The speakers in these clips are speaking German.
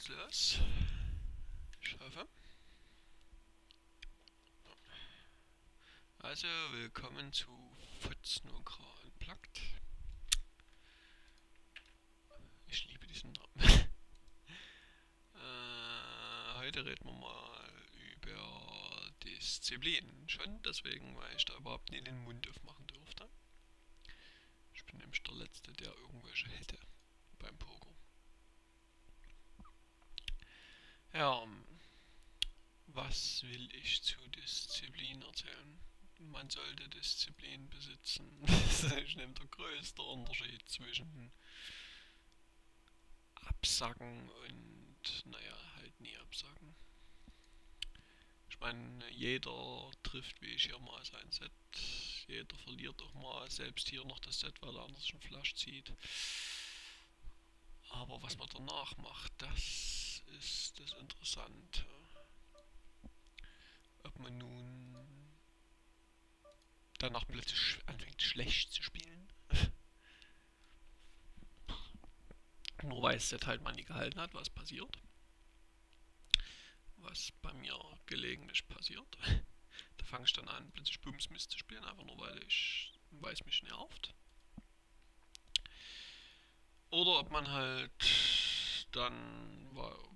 geht's los. Ich hoffe. Also, willkommen zu Fotsnugra Unplugged. Ich liebe diesen Namen. Heute reden wir mal über Disziplin. Schon deswegen, weil ich da überhaupt nicht den Mund aufmachen durfte. Ich bin nämlich der Letzte, der irgendwelche hätte beim Poker. Ja, was will ich zu Disziplin erzählen? Man sollte Disziplin besitzen. Das ist nämlich der größte Unterschied zwischen Absacken und, naja, halt nie absacken. Ich meine, jeder trifft wie ich hier mal sein Set. Jeder verliert auch mal, selbst hier noch das Set, weil er anders schon Flash zieht. Aber was man danach macht, das ist das Interessante. Ob man nun danach plötzlich anfängt schlecht zu spielen. Nur weil es Set halt mal nie gehalten hat, was passiert. Was bei mir gelegentlich passiert. Da fange ich dann an, plötzlich Bumsmist zu spielen, einfach nur weil es mich nervt. Oder ob man halt dann weiter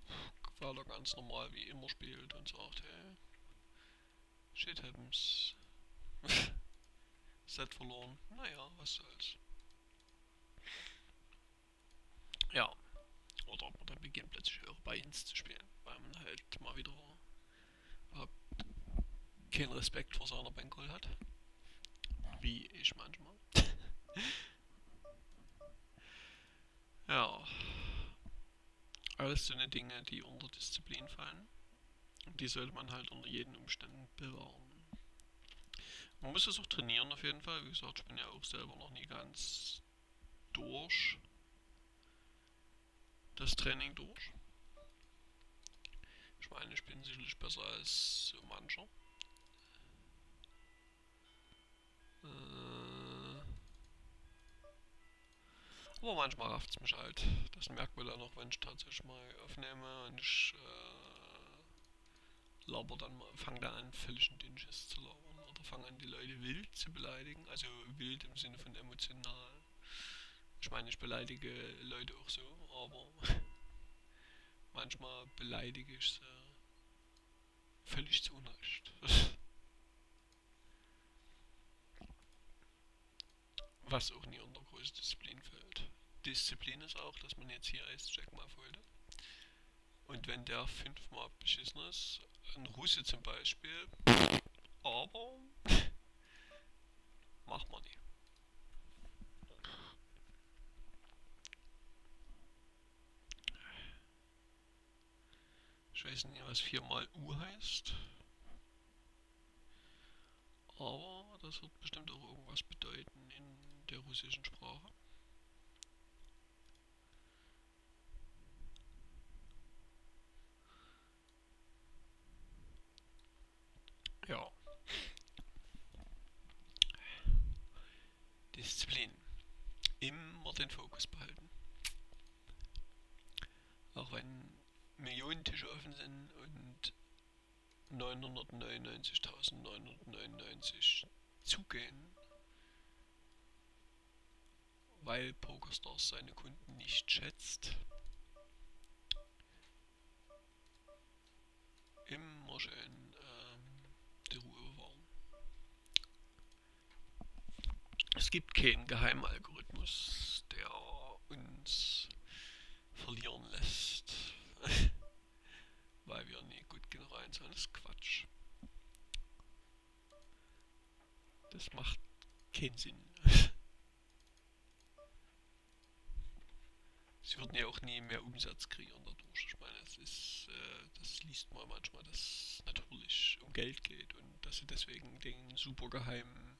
ganz normal wie immer spielt und sagt, hey, shit happens. Set verloren, naja, was soll's. Ja, oder ob man dann beginnt plötzlich höhere Buy-ins zu spielen, weil man halt mal wieder überhaupt keinen Respekt vor seiner Bankroll hat. Wie ich manchmal. Ja, alles so eine Dinge, die unter Disziplin fallen. Und die sollte man halt unter jeden Umständen bewahren. Man muss es auch trainieren auf jeden Fall. Wie gesagt, ich bin ja auch selber noch nie ganz durch das Training durch. Ich meine, ich bin sicherlich besser als so mancher. Aber manchmal rafft es mich halt. Das merkt man dann auch, wenn ich tatsächlich mal aufnehme und ich fange dann an, völlig in Dünnschiss zu labern. Oder fange an, die Leute wild zu beleidigen. Also wild im Sinne von emotional. Ich meine, ich beleidige Leute auch so, aber manchmal beleidige ich sie völlig zu Unrecht. Was auch nie unter große Disziplin fällt. Disziplin ist auch, dass man jetzt hier Eischeck mal wollte. Und wenn der 5-mal beschissen ist, ein Russe zum Beispiel, aber macht man nicht. Ich weiß nicht, was 4-mal U heißt. Aber das wird bestimmt auch irgendwas bedeuten in der russischen Sprache. Ja. Disziplin. Immer den Fokus behalten. Auch wenn Millionen Tische offen sind und 999.999 zugehen, weil PokerStars seine Kunden nicht schätzt. Immer schön die Ruhe bewahren. Es gibt keinen Geheimalgorithmus, der uns verlieren lässt, weil wir nie gut genug reinzahlen. Das ist Quatsch. Das macht keinen Sinn. Sie würden ja auch nie mehr Umsatz kreieren dadurch. Ich meine, das liest man manchmal, dass es natürlich um Geld geht und dass sie deswegen den super geheimen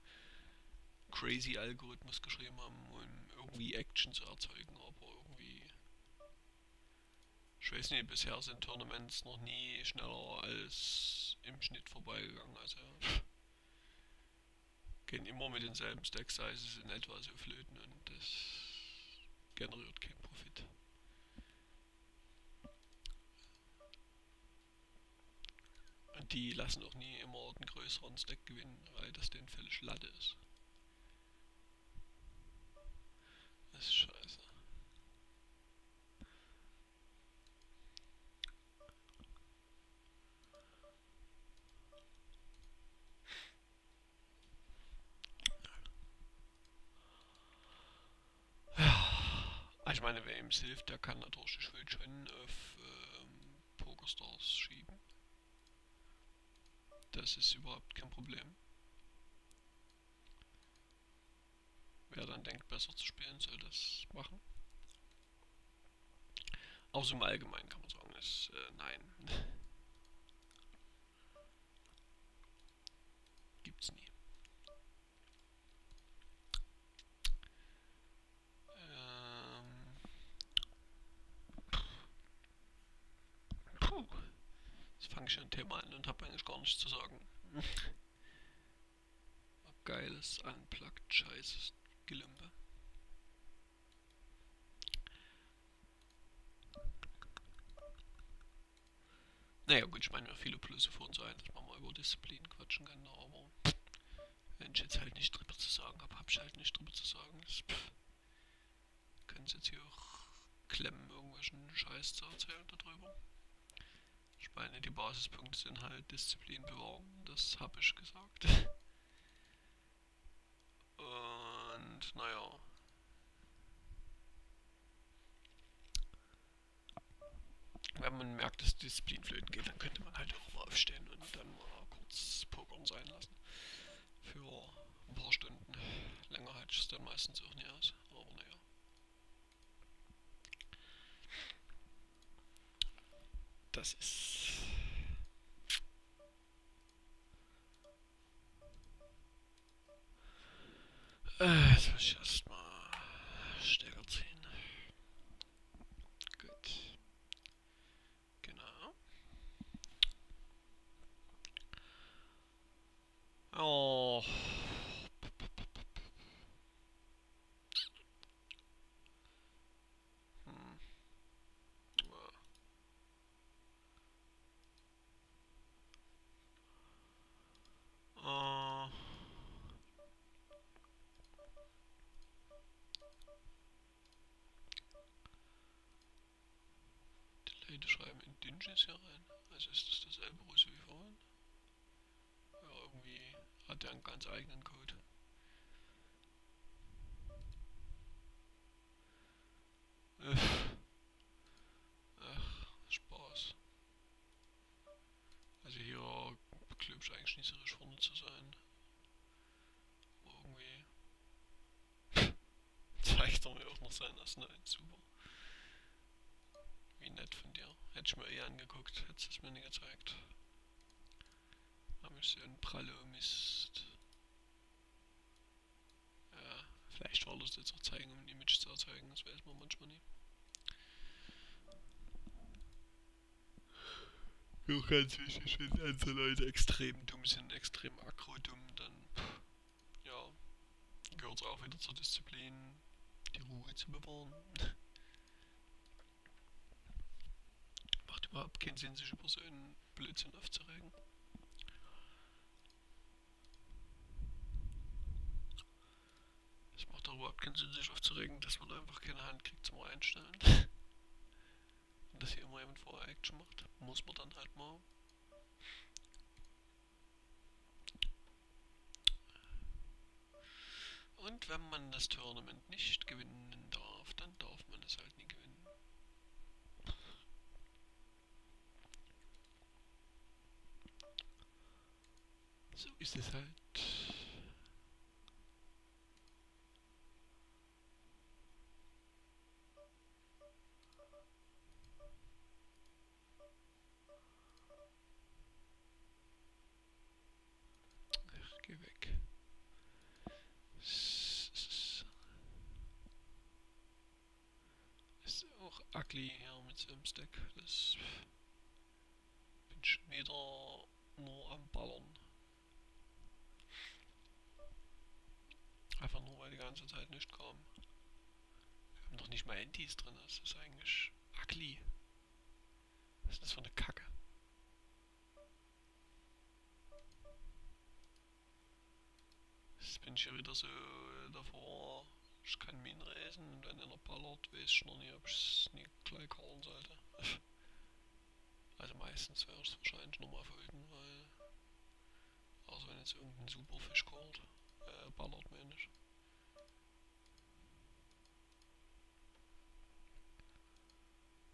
crazy Algorithmus geschrieben haben, um irgendwie Action zu erzeugen, aber irgendwie, ich weiß nicht, bisher sind Tournaments noch nie schneller als im Schnitt vorbeigegangen, also gehen immer mit denselben Stack Sizes in etwa so flöten und das generiert keinen Profit. Und die lassen auch nie immer den größeren Stack gewinnen, weil das denen völlig Latte ist. Das ist scheiße. Ja, ich meine, wer ihm hilft, der kann natürlich schön auf Pokerstars schieben. Das ist überhaupt kein Problem. Wer dann denkt, besser zu spielen, soll das machen. Auch so im Allgemeinen kann man sagen, ist nein. Gibt's nie. Jetzt fange ich schon ein Thema an und habe eigentlich gar nichts zu sagen. Geiles Unplugged Scheißes Gelümpe. Naja gut, ich meine, viele Plusse für uns ein, dass man mal über Disziplin quatschen kann, aber wenn ich jetzt halt nicht drüber zu sagen habe, hab ich halt nicht drüber zu sagen. Können Sie jetzt hier auch klemmen, irgendwelchen Scheiß zu erzählen darüber. Ich meine, die Basispunkte sind halt Disziplin bewahren, das habe ich gesagt. Und naja. Wenn man merkt, dass Disziplin flöten geht, dann könnte man halt auch mal aufstehen und dann mal kurz pokern sein lassen. Für ein paar Stunden. Länger halte ich es dann meistens auch nie aus. Aber naja. Das ist... Jetzt muss ich erstmal Stecker ziehen. Gut. Genau. Oh. Hm. Oh. Die Leute schreiben in Dinges hier rein. Also ist das dasselbe Russe wie vorhin? Ja, irgendwie hat er einen ganz eigenen Code. Ach, Spaß. Also hier glaube ich eigentlich nicht so richtig vorne zu sein. Aber irgendwie zeigt er mir auch noch seinen S9. Super. Wie nett von dir. Hätte ich mir angeguckt, hätte es mir nicht gezeigt. Hab ich so einen Pralle Mist. Ja, vielleicht wollte es jetzt auch zeigen, um ein Image zu erzeugen, das weiß man manchmal nie. Ja, ganz wichtig, wenn andere Leute extrem dumm sind, extrem aggro dumm, dann ja, gehört es auch wieder zur Disziplin, die Ruhe zu bewahren. Macht überhaupt keinen Sinn, sich über so einen Blödsinn aufzuregen. Es macht doch überhaupt keinen Sinn, sich aufzuregen, dass man einfach keine Hand kriegt zum Einstellen. Und dass hier immer jemand vorher Action macht, muss man dann halt mal. Und wenn man das Tournament nicht gewinnen darf, dann darf man es halt nie gewinnen. So ist es halt. Ach, geh weg. Ist auch ugly hier mit so einem Stack. Das bin schon wieder nur am Ballern. Einfach nur, weil die ganze Zeit nicht kam. Wir haben noch nicht mal Antis drin. Das ist eigentlich ugly. Was ist das für eine Kacke? Jetzt bin ich ja wieder so davor, ich kann Minen reisen und wenn einer ballert, weiß ich noch nie, ob ich es nie gleich callen sollte. Also meistens werde ich es wahrscheinlich nochmal folgen, weil, also wenn jetzt irgendein Superfisch callt, ballert meine ich.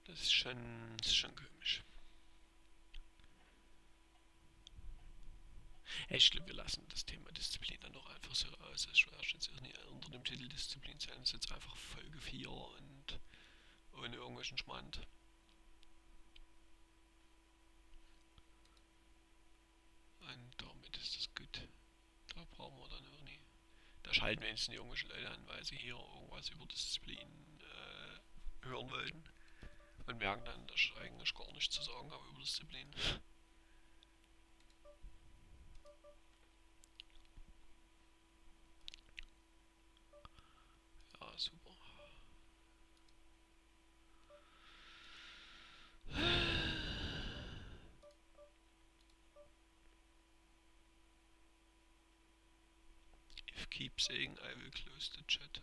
Das ist schon komisch. Ich glaube, wir lassen das Thema Disziplin dann doch einfach so aus. Ich werde jetzt auch nicht unter dem Titel Disziplin sein. Das ist jetzt einfach Folge 4 und ohne irgendwelchen Schmand. Und damit ist das gut. Da brauchen wir dann auch nie. Da schalten wenigstens irgendwelche Leute an, weil sie hier irgendwas über Disziplin hören wollten. Und merken dann, dass ich eigentlich gar nichts zu sagen habe über Disziplin. Ja, super. If keep saying I will close the chat.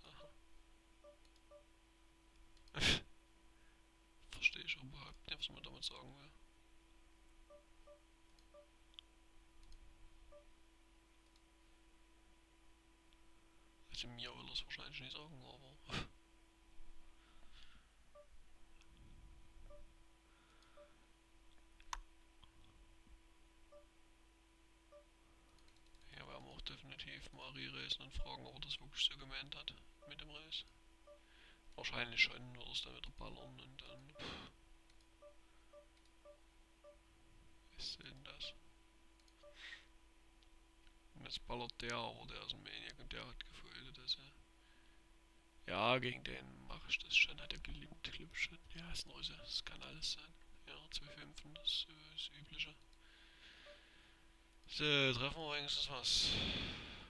Verstehe ich überhaupt nicht, was man damit sagen will. Also mir will er es wahrscheinlich nicht sagen, aber... Ja, werden wir auch definitiv Marie reisen und fragen, ob er das wirklich so gemeint hat mit dem Reis. Wahrscheinlich schon, wird es dann wieder ballern und dann... Was ist denn das? Und jetzt ballert der, aber der ist ein Maniac und der hat gefolgt, dass er... Ja, gegen den mache ich das schon, hat er gelimmt, glaube ich schon. Ja, ist ein Russe, das kann alles sein. Ja, 2,5, das ist das Übliche. So, treffen wir wenigstens was.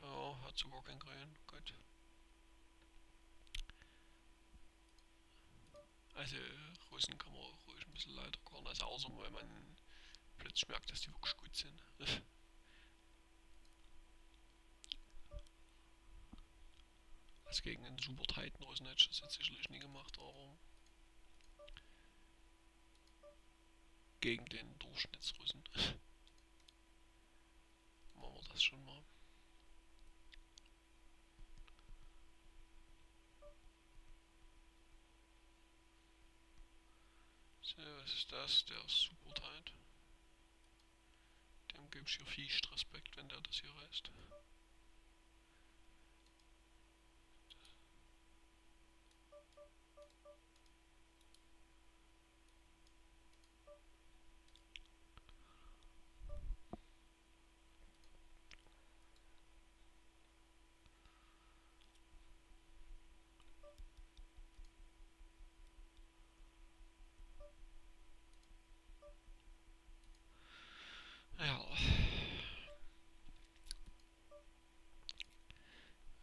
Ja, hat sogar kein Grün, gut. Also, Russen kann man auch ruhig ein bisschen leider gar nicht, außer weil man plötzlich merkt, dass die wirklich gut sind. Also gegen einen super Titan Russen hätte ich das jetzt sicherlich nie gemacht, aber gegen den Durchschnittsrussen machen wir das schon mal. So, was ist das? Der ist super tight. Dem gebe ich hier viel Respekt, wenn der das hier reißt. Ja.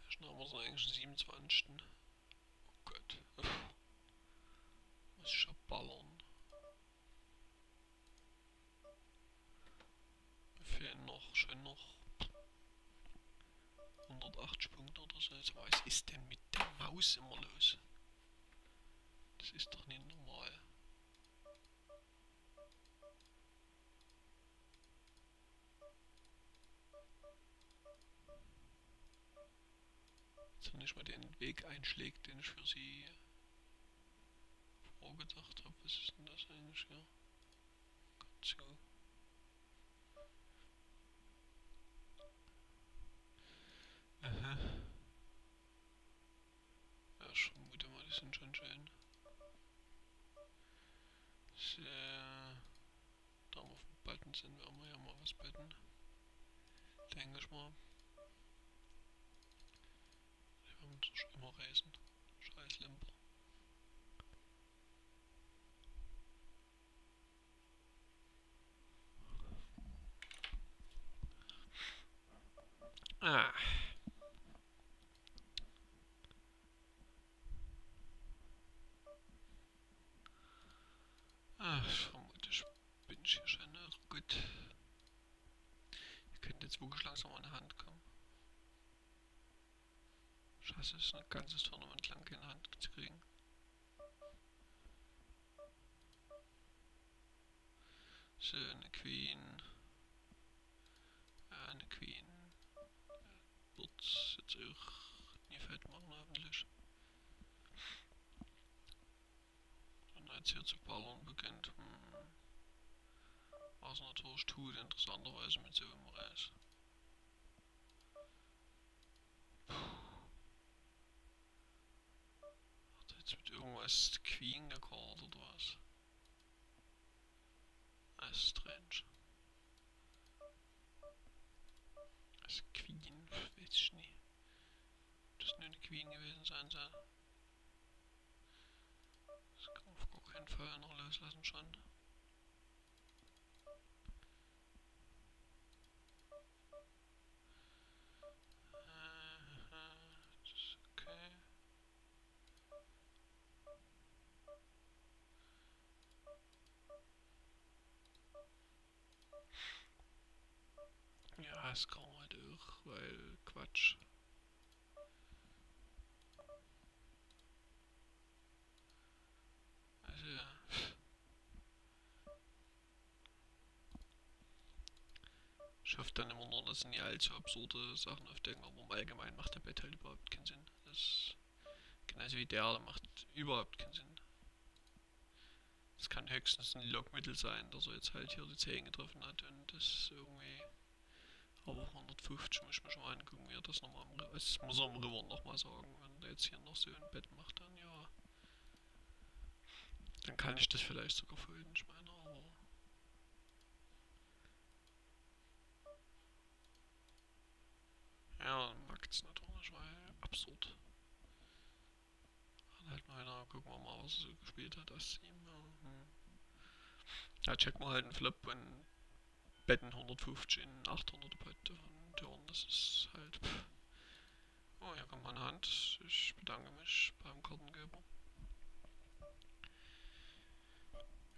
Welchen haben wir so eigentlich? 27. Oh Gott. Muss ich ja ballern. Mir fehlen noch, schön noch 180 Punkte oder so. Jetzt, was ist denn mit der Maus immer los? Das ist doch nicht normal. Dass er nicht mal den Weg einschlägt, den ich für sie vorgedacht habe. Was ist denn das eigentlich hier? Gott so. Aha. Ja, ich vermute mal, die sind schon schön. So, da wir auf dem Button sind, werden wir ja mal was betten. Denke ich mal. Wir werden doch immer reisen. Scheiß Limper. Ah. Ach, ich vermute, ich bin hier schon noch gut. Ihr könnt jetzt wirklich langsam an die Hand kommen. das ist ein ganzes Tournament lang in Hand zu kriegen. So, eine Queen. Ja, eine Queen. Wird jetzt auch nie fett machen, hoffentlich. Und als hier zu ballern beginnt, was natürlich tut, interessanterweise mit so einem Reis. Hat er jetzt mit irgendwas Queen gecallt oder was? Das ist strange. Das Queen, weiß ich nicht. Das nur eine Queen gewesen sein soll. Das kann auf gar keinen Fall noch loslassen schon. Das ist okay. Ja, es kann halt auch, weil Quatsch. Also ja. Ich hoffe dann immer nur, dass sie nicht allzu absurde Sachen aufdecken, aber im Allgemeinen macht der Bett halt überhaupt keinen Sinn. Das genauso wie der macht überhaupt keinen Sinn. Es kann höchstens ein Lockmittel sein, dass er jetzt halt hier die Zehen getroffen hat und das irgendwie. Aber 150 muss ich mir schon mal angucken, wie er das nochmal im River. Das muss er im River nochmal sagen. Wenn er jetzt hier noch so ein Bett macht, dann ja. Dann kann ich das vielleicht sogar folgen, ich meine, aber. Ja, Max natürlich, weil absurd. Dann halt mal wieder, gucken wir mal, was er so gespielt hat, das Team. Ja, checken wir halt einen Flop und betten 150 in 800 Pot und ja, das ist halt. Oh, hier kommt meine Hand. Ich bedanke mich beim Kartengeber.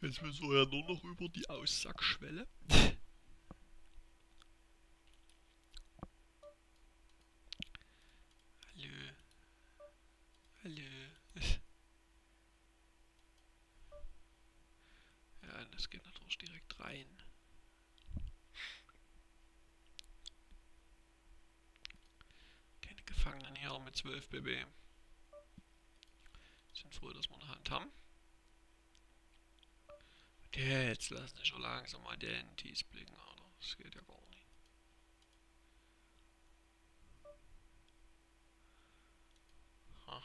Jetzt müssen wir ja nur noch über die Aussackschwelle. Hallo. Hallo. Ja, das geht natürlich direkt rein. Keine Gefangenen hier mit 12 BB. Sind froh, dass wir eine Hand haben. Okay, jetzt lassen sich schon langsam mal den Tees blicken, oder? Das geht ja gar nicht. Ha.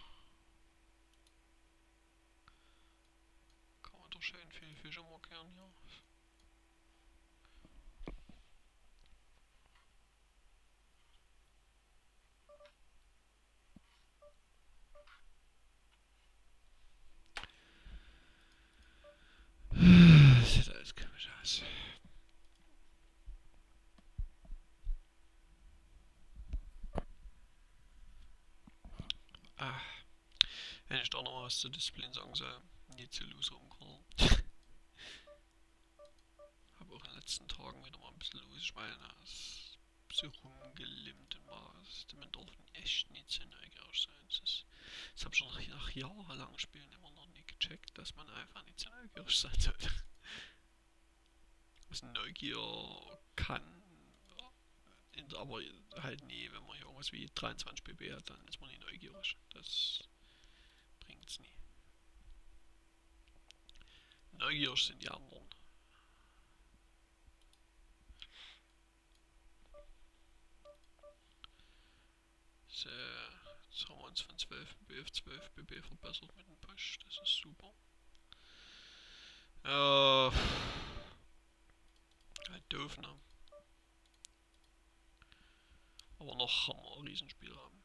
Kann man doch schön viel Fische markieren hier. Sieht alles komisch aus. Ah, wenn ich doch noch was zur Disziplin sagen soll, nie zu loser umkommen. Habe auch in den letzten Tagen wieder mal ein bisschen los. Ich meine, es ist so rumgelimmt und war es. Man darf echt nicht zu neugierig sein. Das habe ich schon nach jahrelangen Spielen immer noch nie gecheckt, dass man einfach nicht zu neugierig sein sollte. Was Neugier kann, aber halt nie, wenn man hier irgendwas wie 23 BB hat, dann ist man nicht neugierig. Das bringt's nie. Neugierig sind die anderen. So, jetzt haben wir uns von 12 BB auf 12 BB verbessert mit dem Push, das ist super. Halt doof, ne? Aber noch haben wir ein Riesenspiel haben.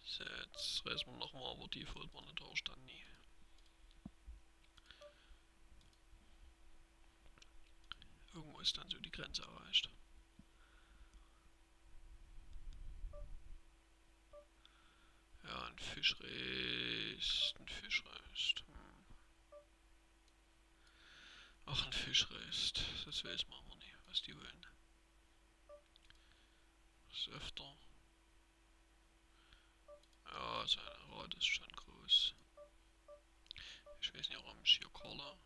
So, jetzt reißen wir nochmal, aber die holt man natürlich dann nie. Irgendwo ist dann so die Grenze erreicht. Ja, ein Fischrest, ein Fischrest. Ach, ein Fischrest. Das weiß man aber nicht, was die wollen. Das ist öfter. Ja, seine Rad ist schon groß. Ich weiß nicht, warum ich hier Kohle.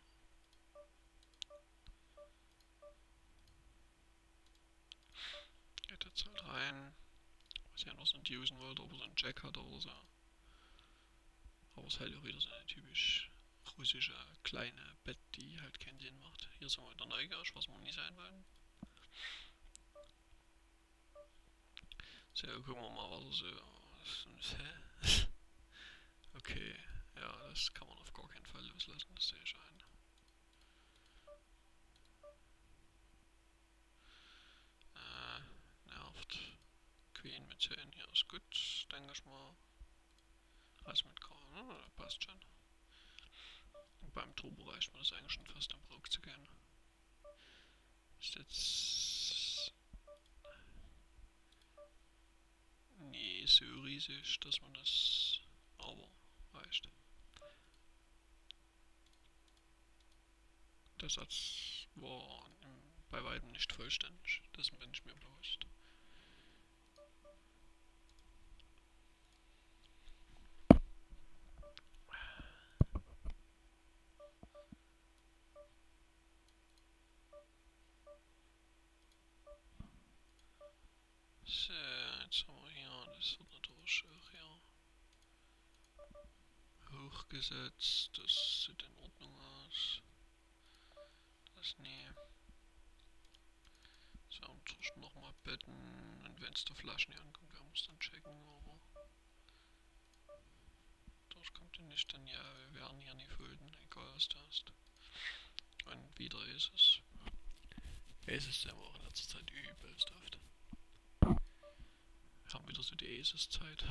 Geht jetzt halt rein. Was ja noch so ein usen wollte, ob er so einen Jack hat oder so. Aber es ist halt auch wieder so eine typisch russische kleine Bett, die halt keinen Sinn macht. Hier sind wir wieder neugierig, was wir nie sein wollen. So, gucken wir mal, was er so. Hä? Okay, ja, das kann man auf gar keinen Fall loslassen, das sehe ich ein. Nervt. Queen mit 10 hier ist gut, denke ich mal. Reis mit K, passt schon. Und beim Turbo reicht mir das eigentlich schon fast am Brook zu gehen. Ist jetzt nie so riesig, dass man das aber reicht. Der Satz war bei weitem nicht vollständig, dessen bin ich mir bewusst. So, jetzt haben wir hier, das wird natürlich auch hier hochgesetzt, das sieht in Ordnung aus. Das nee. So, natürlich nochmal betten und wenn es der Flaschen hier ankommt, werden wir es dann checken, aber das kommt ja nicht, denn ja, wir werden hier nicht folgen, egal was du hast. Und wieder ist es. Aces sind wir auch in letzter Zeit übelst oft. Wir haben wieder so die Aces-Zeit.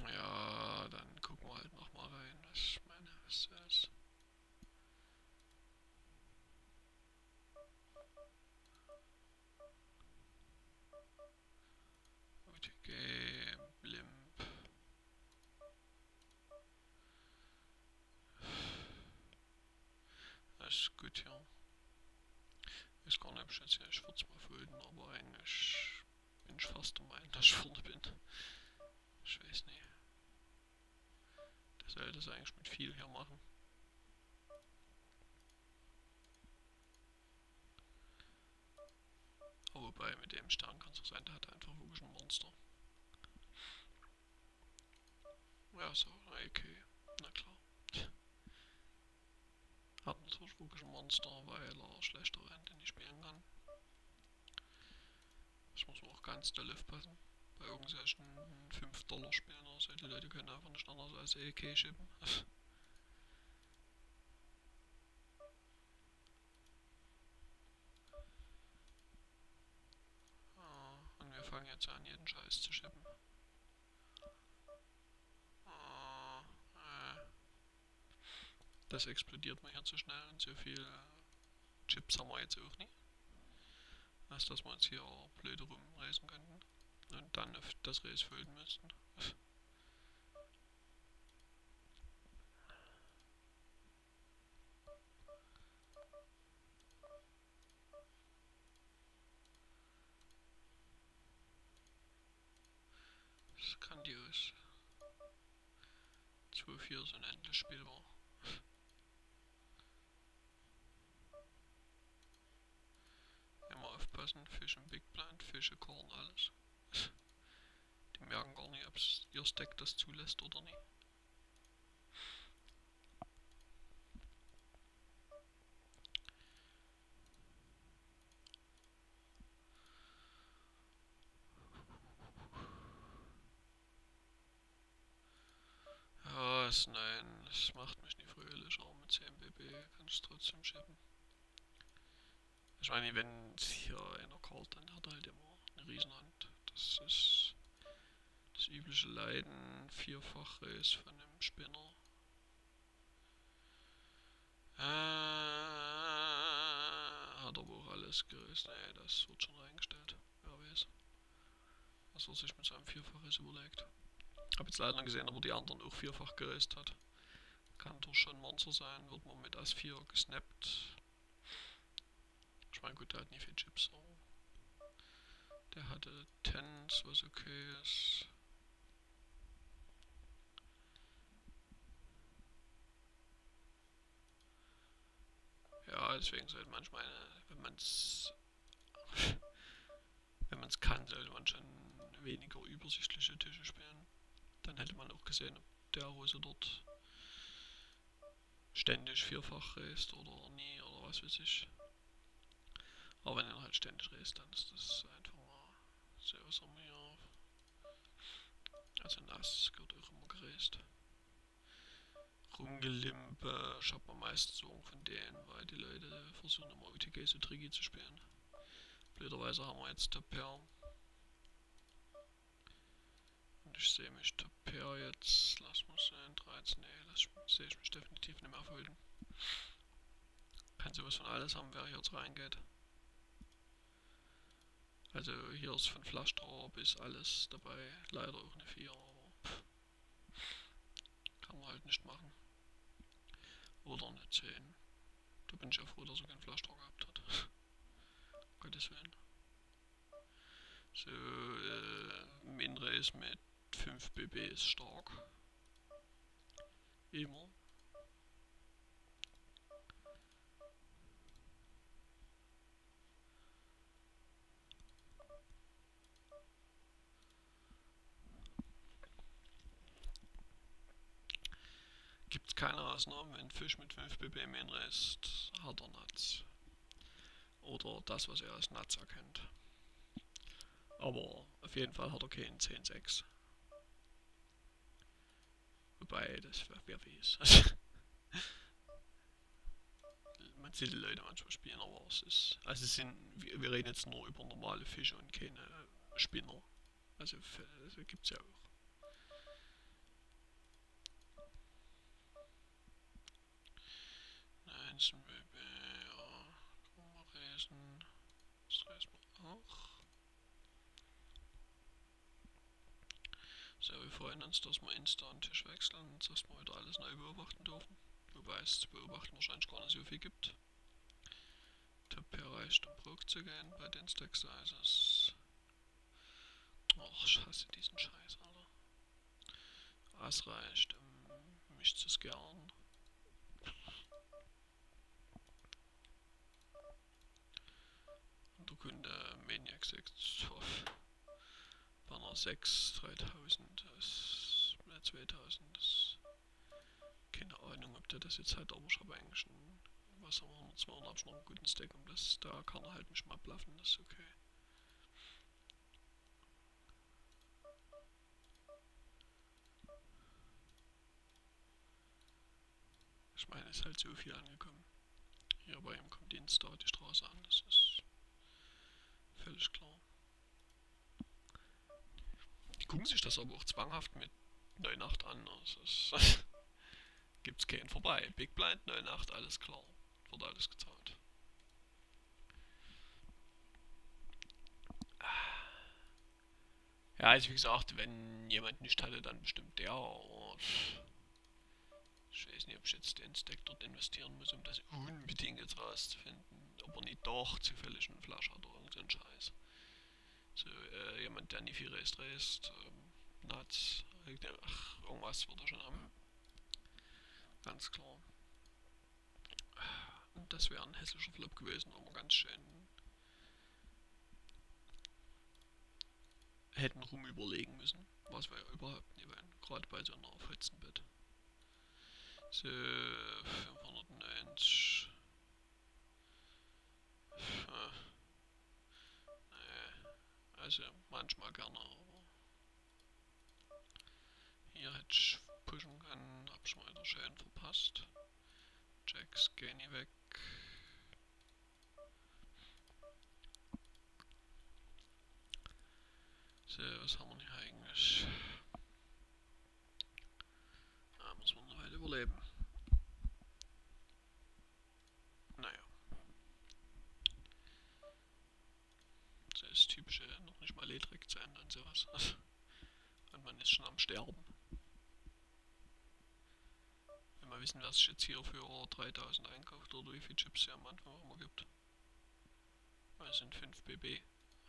Ja, dann gucken wir halt nochmal rein, was ich meine, was das ist. OTG, Blimp. Das ist gut, ja. Ich weiß gar nicht, ob ich jetzt hier, ich würde es mal folgen, aber eigentlich bin ich fast der Meinung, dass ich vorne bin. Ich weiß nicht. Der soll das eigentlich mit viel hier machen. Aber wobei, mit dem Stern kann es auch sein, der hat einfach wirklich ein Monster. Ja, so, okay, na klar. Hat natürlich wirklich ein Monster, weil er schlechter Rente nicht spielen kann. Das muss man auch ganz doll aufpassen. Bei irgendwelchen 5-Dollar-Spielen oder so, die Leute können einfach nicht anders als EK schippen. Und wir fangen jetzt an, jeden Scheiß zu schippen. Das explodiert mir hier zu schnell und so viel Chips haben wir jetzt auch nicht. Als dass wir uns hier blöde rumreißen könnten und dann auf das Race folgen müssten. Das ist grandios. 2-4 ist unendlich spielbar. Immer aufpassen, Fisch im Big Blind, Fische, Korn, alles. Die merken gar nicht, ob ihr Stack das zulässt oder nicht. Ja, nein, das macht mich nicht fröhlich, aber mit 10 BB kann ich es trotzdem schippen. Ich meine, wenn hier einer callt, dann hat er halt immer eine Riesenhand. Das ist das übliche Leiden, Vierfach-Race von einem Spinner. Hat aber auch alles gerissen, ey, das wird schon reingestellt. Wer weiß, was er sich mit seinem Vierfach-Race überlegt. Habe jetzt leider gesehen, aber die anderen auch vierfach geraced hat. Kann doch schon ein Monster sein, wird man mit As4 gesnappt. Ich meine, gut, der hat nie viel Chips, aber der hatte Tens, was okay ist. Ja, deswegen sollte manchmal, wenn man es kann, sollte man schon weniger übersichtliche Tische spielen. Dann hätte man auch gesehen, ob der Hose dort ständig vierfach raced oder nie oder was weiß ich. Aber wenn er halt ständig raced, dann ist das einfach mal sehr außer mir. Also nass wird auch immer geraced. Rumgelimpe, ich hab am meisten Sorgen von denen, weil die Leute versuchen immer UTG so tricky zu spielen. Blöderweise haben wir jetzt Top Pair. Und ich sehe mich Top Pair jetzt, lass mal sehen, 13, sehe ich mich definitiv nicht mehr folgen. Kann sowas von alles haben, wer hier jetzt reingeht. Also hier ist von Flaschdraw bis alles dabei, leider auch eine 4, aber kann man halt nicht machen. Oder eine 10. Da bin ich ja froh, dass er keinen Flaschdraw gehabt hat. Gottes Willen. So, Minrace mit 5 BB ist stark. Immer. Gibt's keine Ausnahmen, wenn Fisch mit 5 BB Minrace hat er Nuts. Oder das, was er als Nuts erkennt. Aber auf jeden Fall hat er keinen 10,6. Wobei, das wäre fies. Man sieht die Leute manchmal spielen, aber es ist. Also es sind. Wir reden jetzt nur über normale Fische und keine Spinner. Also gibt's ja auch. Nein, ist ein Baby, ja. Kann man lesen. Das reißen wir auch. So, wir freuen uns, dass wir Insta einen Tisch wechseln und erstmal wieder alles neu beobachten dürfen. Wobei es zu beobachten wahrscheinlich gar nicht so viel gibt. Top Pair reicht, um Broke zu gehen bei den Stack Sizes. Och, ich hasse diesen Scheiß, Alter. As reicht, um mich zu scannen. Und der Kunde Maniac 6 Banner 6, 3000, das, 2000, das, keine Ahnung, ob der das jetzt hat, aber ich habe eigentlich einen, was haben wir, 200 habe ich noch einen guten Stack und das, da kann er halt mich mal bluffen, das ist okay. Ich meine, es ist halt so viel angekommen. Hier bei ihm kommt Insta die Straße an, das ist völlig klar. Die gucken sich das aber auch zwanghaft mit 9,8 an, also es gibt's keinen vorbei. Big Blind 9,8, alles klar. Wird alles gezahlt. Ja, also wie gesagt, wenn jemand nicht hatte, dann bestimmt der. Und ich weiß nicht, ob ich jetzt den Stack dort investieren muss, um das unbedingt jetzt rauszufinden. Ob er nicht doch zufällig einen Flash hat oder irgendeinen Scheiß. So, jemand, der nie viel raced, Nuts, ach, irgendwas wird er schon haben. Ganz klar. Und das wäre ein hässlicher Flop gewesen, aber ganz schön hätten rumüberlegen müssen, was wir ja überhaupt nicht wollen, gerade bei so einer Fotzenbett. So, 590. Also manchmal gerne, aber hier hätte ich pushen können, hab ich mal wieder schön verpasst. Jacks gehen nie weg. So, was haben wir hier eigentlich? Da muss man eine Weile überleben. Naja. So das typische, noch nicht mal Ledrick zu Ende und sowas. Und man ist schon am Sterben. wissen, was es jetzt hier für 3000 einkauft oder wie viele Chips es am Anfang auch immer gibt. Es sind 5 BB.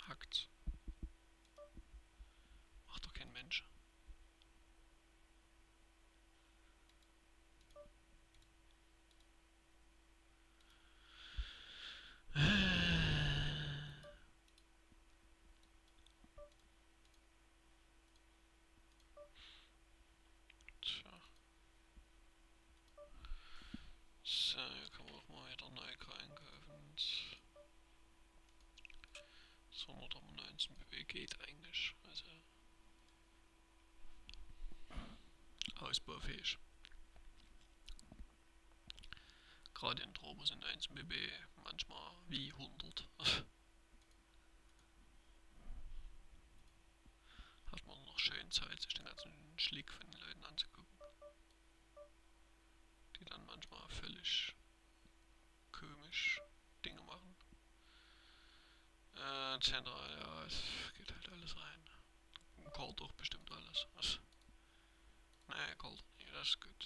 Hackt's. Macht doch kein Mensch. Tja. So, hier kann man auch mal wieder neu einkaufen. 219 BB geht eigentlich. Also ausbaufähig. Gerade in Turbo sind 1 BB manchmal wie 100. Hat man noch schön Zeit, sich den ganzen Schlick von den Leuten anzugucken. Die dann manchmal völlig komisch Dinge machen. Zentral, ja, es geht halt alles rein. Kalt auch bestimmt alles. Was? Nee, kalt nicht, das ist gut.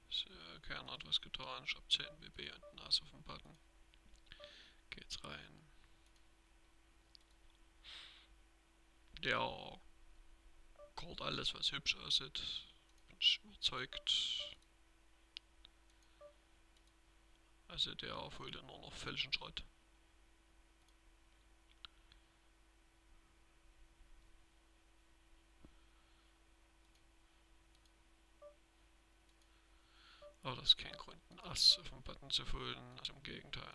So, Kern hat was getan. Ich hab 10 BB und Nase auf dem Button. Geht's rein. Der kalt alles, was hübsch aussieht. Bin ich überzeugt. Also der holt nur noch völligen Schrott. Aber das ist kein Grund, einen Ass auf dem Button zu holen. Also im Gegenteil.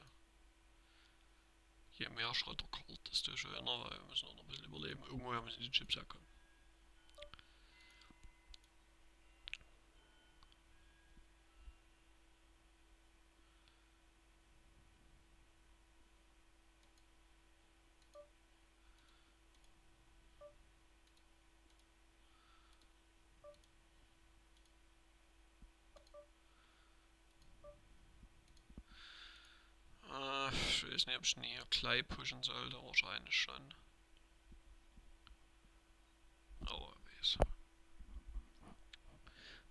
Je mehr Schrott er kalt, desto schöner, weil wir müssen auch noch ein bisschen überleben. Irgendwoher müssen die Chips herkommen. Ich weiß nicht, ob ich ihn hier gleich pushen sollte, wahrscheinlich schon. Aber wer weiß.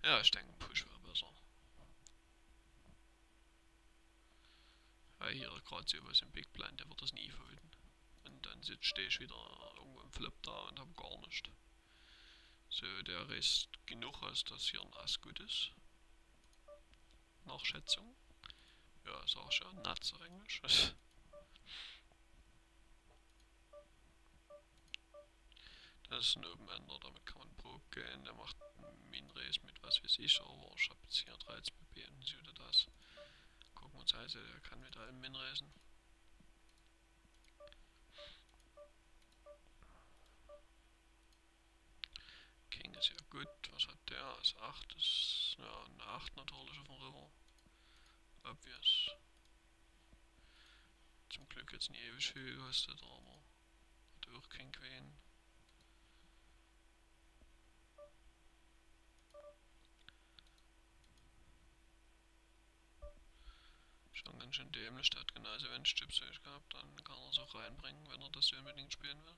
Ja, ich denke, ein Push wäre besser. Ja, hier gerade so was im Big Blind, der wird das nie folgen. Und dann stehe ich wieder irgendwo im Flip da und habe gar nichts. So, der Rest genug aus, dass hier ein Ass gut ist. Nach Schätzung. Ja, sag ich ja, Nuts eigentlich. Das ist ein Open-Ender, damit kann man Probe gehen. Der macht Min-Race mit was weiß ich, aber ich habe jetzt hier 13 pp und so das. Gucken wir uns also, der kann mit allem Min-Racen. King ist ja gut, was hat der? Ist 8, ist ja eine 8 natürlich auf dem River. Obvious. Zum Glück jetzt nie ewig viel gekostet, aber hat auch kein Queen. Schon ganz schön dämlich, der hat genauso wenig Chips wie ich gehabt, dann kann er es auch reinbringen, wenn er das so unbedingt spielen will.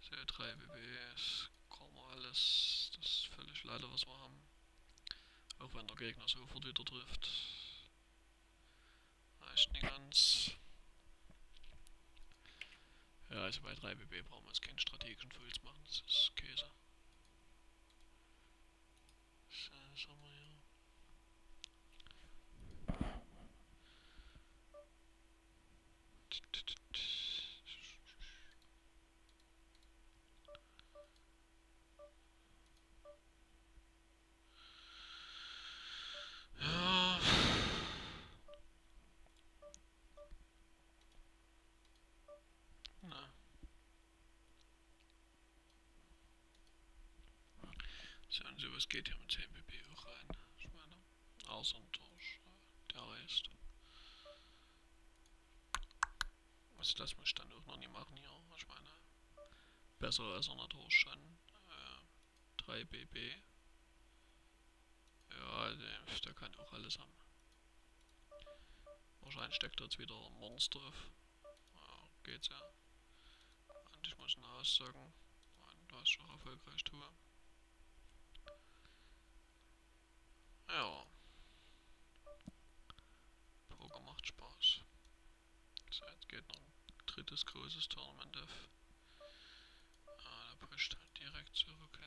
So, 3 BB, das kann man alles, das ist völlig leider was wir haben. Auch wenn der Gegner sofort wieder trifft. Reicht nicht ganz. Ja, also bei 3 BB brauchen wir jetzt keinen strategischen Fulls machen, das ist Käse. So, was haben wir hier? Ja. Na. So, und sowas geht hier mit 10 BB auch rein. Ich meine, außer durch der Rest. Also das muss ich dann auch noch nie machen hier. Ich meine, besser als er natürlich schon. 3 BB. Ja, der kann auch alles haben. Wahrscheinlich steckt da jetzt wieder ein Monster auf. Ja, geht's ja. Und ich muss eine Aussagen. Und was ich auch erfolgreich tue. Ja, Poker macht Spaß. So, jetzt geht noch ein drittes großes Tournament auf. Ah, der pusht halt direkt zurück.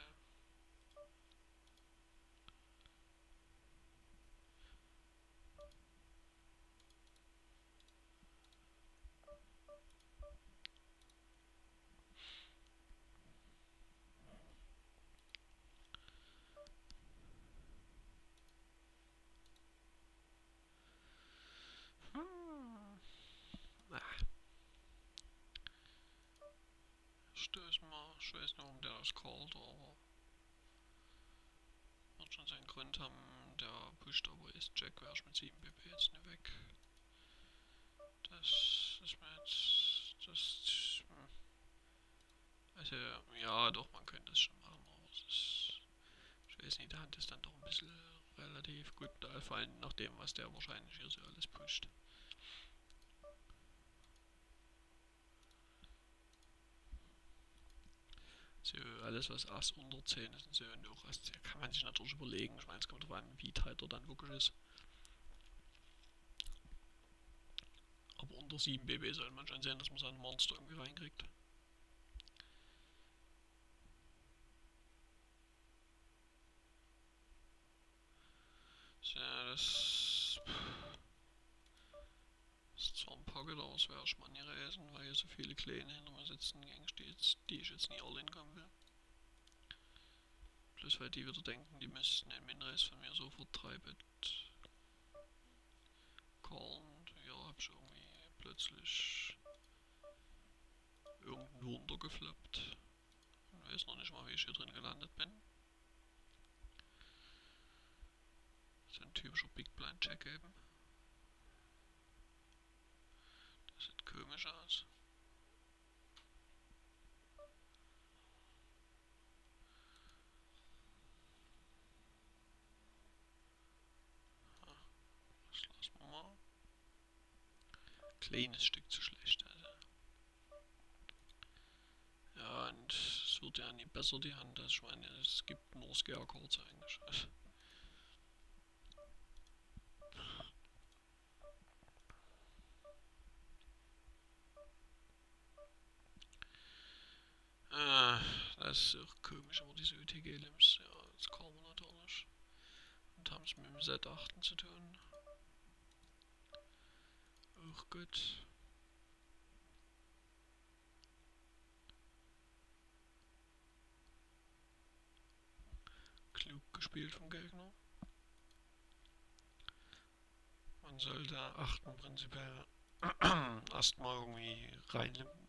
Stöß mal, ich weiß nicht, warum der das callt, aber wird schon seinen Grund haben. Der pusht aber ist Jack, wär ich mit 7 BP jetzt nicht weg. Das ist mir jetzt. Also, ja, doch, man könnte es schon machen, aber es ist. Ich weiß nicht, die Hand ist dann doch ein bisschen relativ gut, vor allem nach dem, was der wahrscheinlich hier so alles pusht. So, alles was Ass unter 10 ist und so, und auch Ass 10 kann man sich natürlich überlegen. Ich meine, es kommt darauf an, wie tight er dann wirklich ist. Aber unter 7 BB sollte man schon sehen, dass man seinen Monster irgendwie reinkriegt. So, das ist zwar ein Pocket, aber es wäre schon mal nie reisen, weil hier so viele Kleine hinter mir sitzen, die ich jetzt nie alle hinkommen will. Plus weil die wieder denken, die müssten den Minrace von mir sofort treiben. Und ja, hab ich irgendwie plötzlich irgendein Wunder gefloppt. Ich weiß noch nicht mal, wie ich hier drin gelandet bin. So ein typischer Big Blind Check eben. Das sieht komisch aus. Das lassen wir mal. Kleines Stück zu schlecht, also. Ja, und es wird ja nie besser die Hand. Also ich meine, es gibt nur Scare-Cards eigentlich. Das ist auch komisch, aber diese UTG-Limbs, ja, das kann man natürlich. Und haben es mit dem Z8 zu tun. Auch gut. Klug gespielt vom Gegner. Man sollte achten prinzipiell erstmal irgendwie reinlimpen.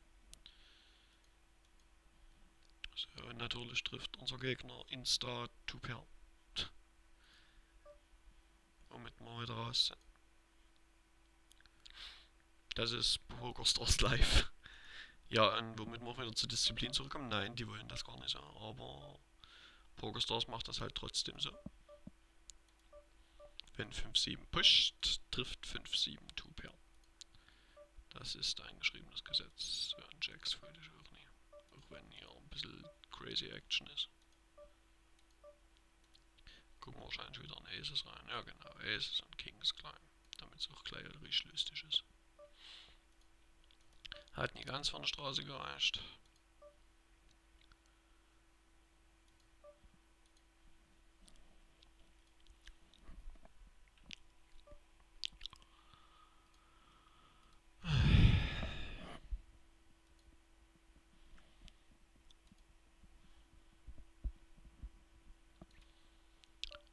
So, und natürlich trifft unser Gegner Insta 2 Pair. Womit wir wieder raus sind. Das ist PokerStars Live. Ja, und womit wir wieder zur Disziplin zurückkommen? Nein, die wollen das gar nicht so. Aber PokerStars macht das halt trotzdem so. Wenn 5-7 pusht, trifft 5-7 2 Pair. Das ist eingeschriebenes Gesetz. Ja, und Jacks fühle ich auch nie. Auch wenn hier ein bisschen crazy Action ist. Gucken wir wahrscheinlich wieder an Aces rein. Ja genau, Aces und Kings klein. Damit es auch gleich richtig lustig ist. Hat nie ganz von der Straße gereicht.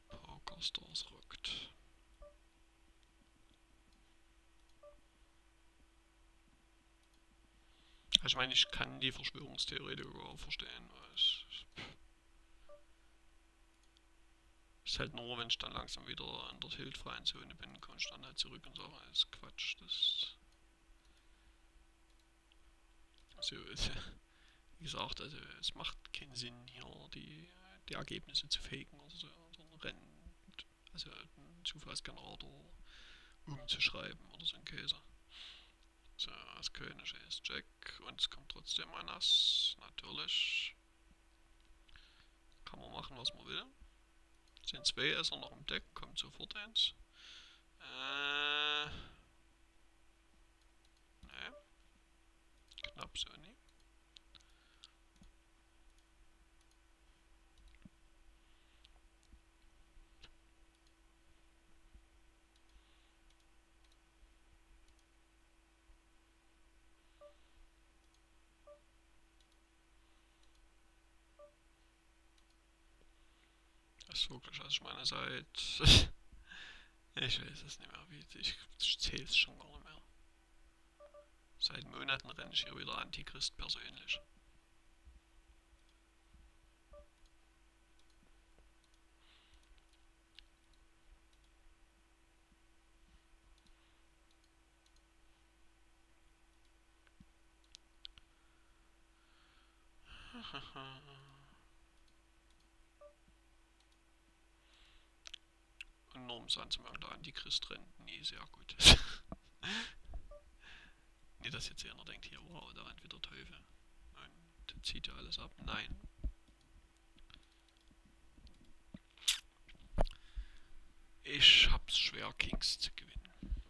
PokerStars rockt. Also ich meine, ich kann die Verschwörungstheoretiker verstehen, weil es ist halt nur, wenn ich dann langsam wieder in der tiltfreien Zone bin, komme ich dann halt zurück und sage, das ist Quatsch, das... Also, wie gesagt, also es macht keinen Sinn, hier die Ergebnisse zu faken oder so, sondern Rennen, also ein Zufallsgenerator umzuschreiben oder so ein Käse. So, das König ist Jack und es kommt trotzdem ein Ass. Natürlich. Kann man machen, was man will. Es sind zwei Esser noch im Deck, kommt sofort eins. Ne, knapp so nie. Das ist wirklich, also ich meine, ich weiß es nicht mehr, ich zähle es schon gar nicht mehr. Seit Monaten renne ich hier wieder Antichrist persönlich. Und nur um es anzumerken, der Antichrist rennt nie sehr gut. Nicht, dass jetzt einer denkt, hier, wow, da rennt wieder Teufel. Und zieht ja alles ab. Nein. Ich hab's schwer, Kings zu gewinnen.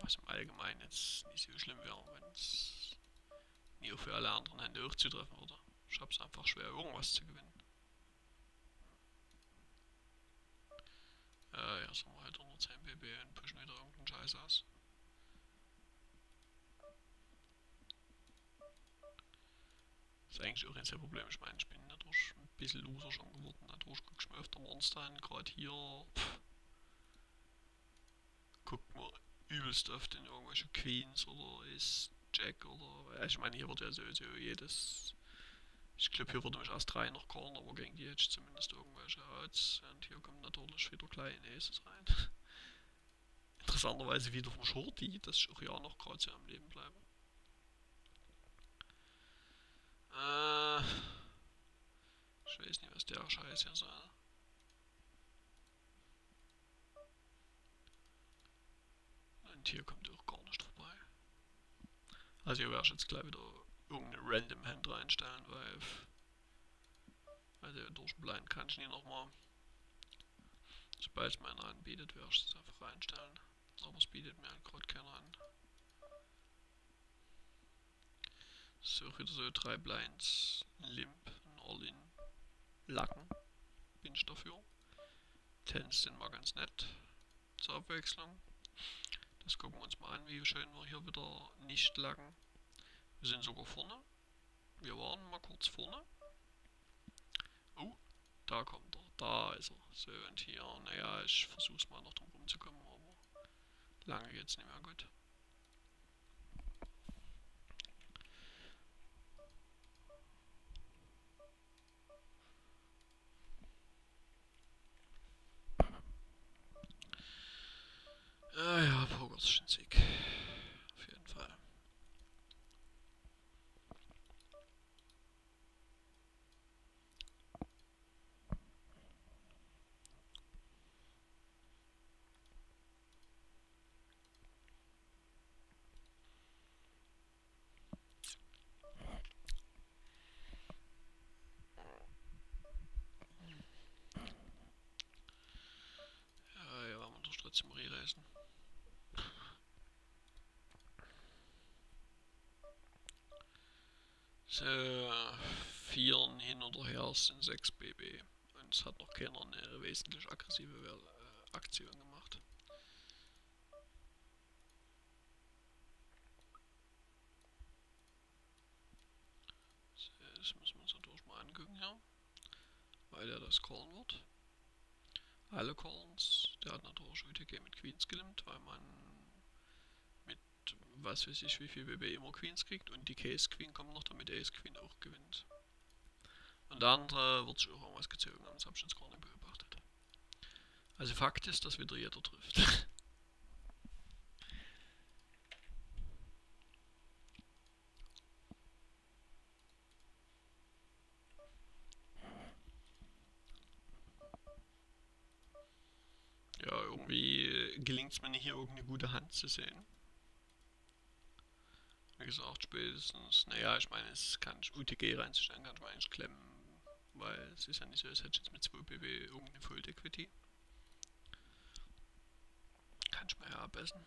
Was im Allgemeinen jetzt nicht so schlimm wäre, wenn es nie auch für alle anderen Hände auch zutreffen würde. Ich hab's einfach schwer, irgendwas zu gewinnen. Ja, sagen wir halt 110 pp und pushen wieder irgendeinen Scheiß aus. Das ist eigentlich auch ein sehr Problem. Ich meine, ich bin dadurch ein bisschen Loser schon geworden. Dadurch gucke ich mir öfter Monster an. Gerade hier guckt man übelst oft in irgendwelche Queens oder ist Jack oder. Ich meine, hier wird ja sowieso jedes. Ich glaube, hier würde mich erst 3 noch callen, aber gegen die hätte ich zumindest irgendwelche Outs. Und hier kommen natürlich wieder kleine Aces rein. Interessanterweise wieder vom Shorty, dass ich auch ja noch gerade so am Leben bleibe. Ich weiß nicht, was der Scheiß hier soll. Und hier kommt auch gar nicht vorbei. Also hier werde ich jetzt gleich wieder irgendeine random Hand reinstellen, weil also durch Blind kann ich nie nochmal. Sobald es mir einer anbietet, werde ich es einfach reinstellen. Aber es bietet mir halt gerade keiner an. So, wieder so 3 Blinds, Limp, ein All-In, Lacken, bin ich dafür. Tens sind mal ganz nett zur Abwechslung. Das gucken wir uns mal an, wie schön wir hier wieder nicht lacken. Wir sind sogar vorne. Wir waren mal kurz vorne. Oh, da kommt er. Da ist er. So, und hier, naja, ich versuch's mal noch drum rumzukommen, aber lange geht's nicht mehr gut. Ja, Poker ist schon sick. Auf jeden Fall. Ja, wir müssen trotzdem reisen. So, 4 hin oder her sind 6 BB. Und es hat noch keiner eine wesentlich aggressive Aktion gemacht. So, das müssen wir uns natürlich mal angucken hier. Weil er das callen wird. Alle Calls. Der hat natürlich UTG mit Queens gelimmt, weil man mit was weiß ich wie viel BB immer Queens kriegt und die Case Queen kommt noch, damit Ace Queen auch gewinnt. Und der andere wird sich auch irgendwas gezogen haben, das habe ich jetzt gar nicht beobachtet. Also Fakt ist, dass wieder jeder trifft. irgendwie gelingt es mir nicht, hier irgendeine gute Hand zu sehen. Wie gesagt, spätestens, naja, ich meine, es kann ich UTG reinzustellen, kann ich mir eigentlich klemmen, weil es ist ja nicht so, als hätte ich jetzt mit 2 BB irgendeine Full Equity. Kann ich mir ja abessen.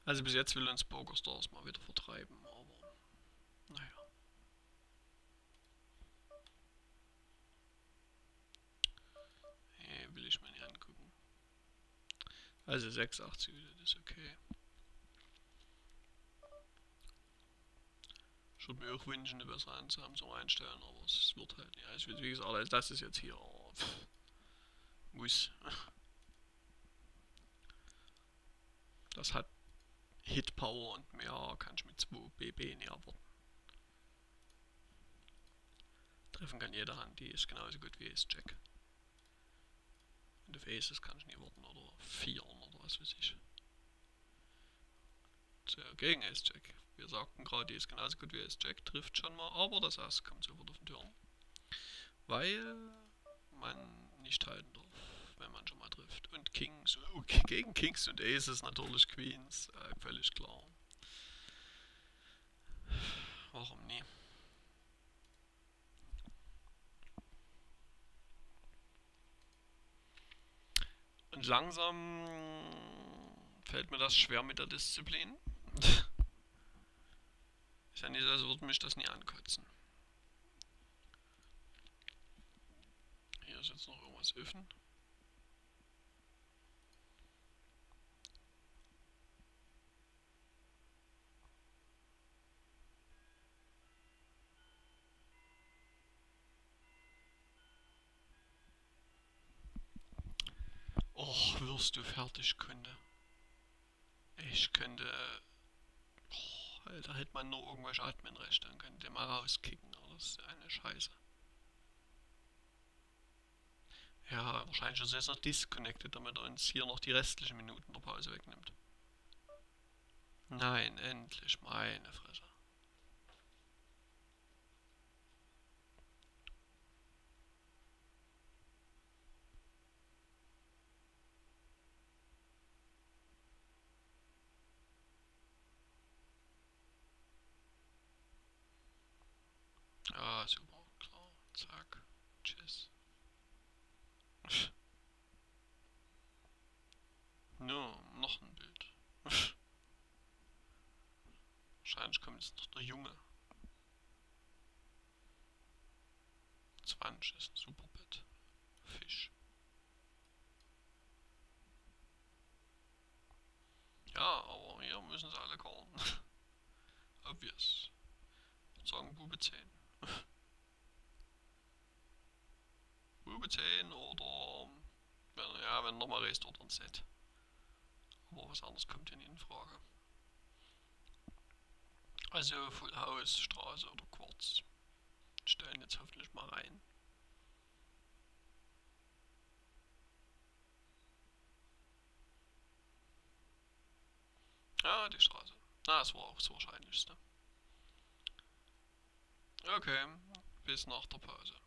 Also bis jetzt will uns PokerStars mal wieder vertreiben, aber naja. Nee, will ich mir nicht angucken. Also 680 das ist okay. Ich würde mir auch wünschen, eine bessere Anzahl zum Einstellen, aber es wird halt nicht. Also wie gesagt, also das ist jetzt hier muss. Das hat Hitpower und mehr kann ich mit 2 BB nicht erwarten. Treffen kann jede Hand, die ist genauso gut wie Ace-Jack. Und auf Aces kann ich nie warten oder 4 oder was weiß ich. So, gegen Ace-Jack. Wir sagten gerade, die ist genauso gut wie Ace-Jack, trifft schon mal, aber das Ass kommt sofort auf den Turn. Weil man nicht halten darf, wenn man schon mal trifft. Und Kings, gegen Kings und Aces natürlich Queens, völlig klar. Warum nie? Und langsam fällt mir das schwer mit der Disziplin. Ist ja nicht so, als würde mich das nie ankotzen. Hier ist jetzt noch irgendwas offen. Och, wirst du fertig, Kunde. Ich könnte. Oh, Alter, hätte man nur irgendwelche Adminrechte, dann könnte der mal rauskicken. Aber das ist eine Scheiße. Ja, wahrscheinlich ist er jetzt noch disconnected, damit er uns hier noch die restlichen Minuten der Pause wegnimmt. Nein, endlich, meine Fresse. Ah, super, klar. Zack. Tschüss. No, noch ein Bild. Wahrscheinlich kommt jetzt noch der Junge. 20 ist ein super Bett. Fisch. Ja, aber hier müssen sie alle callen. Obvious. Ich würde sagen Bube 10. Bube 10 oder wenn nochmal Race dort ein Set. Aber was anderes kommt hier nicht in Frage. Also Full House, Straße oder Quartz. Stellen jetzt hoffentlich mal rein. Ja, die Straße. Na, das war auch das Wahrscheinlichste. Okay, bis nach der Pause.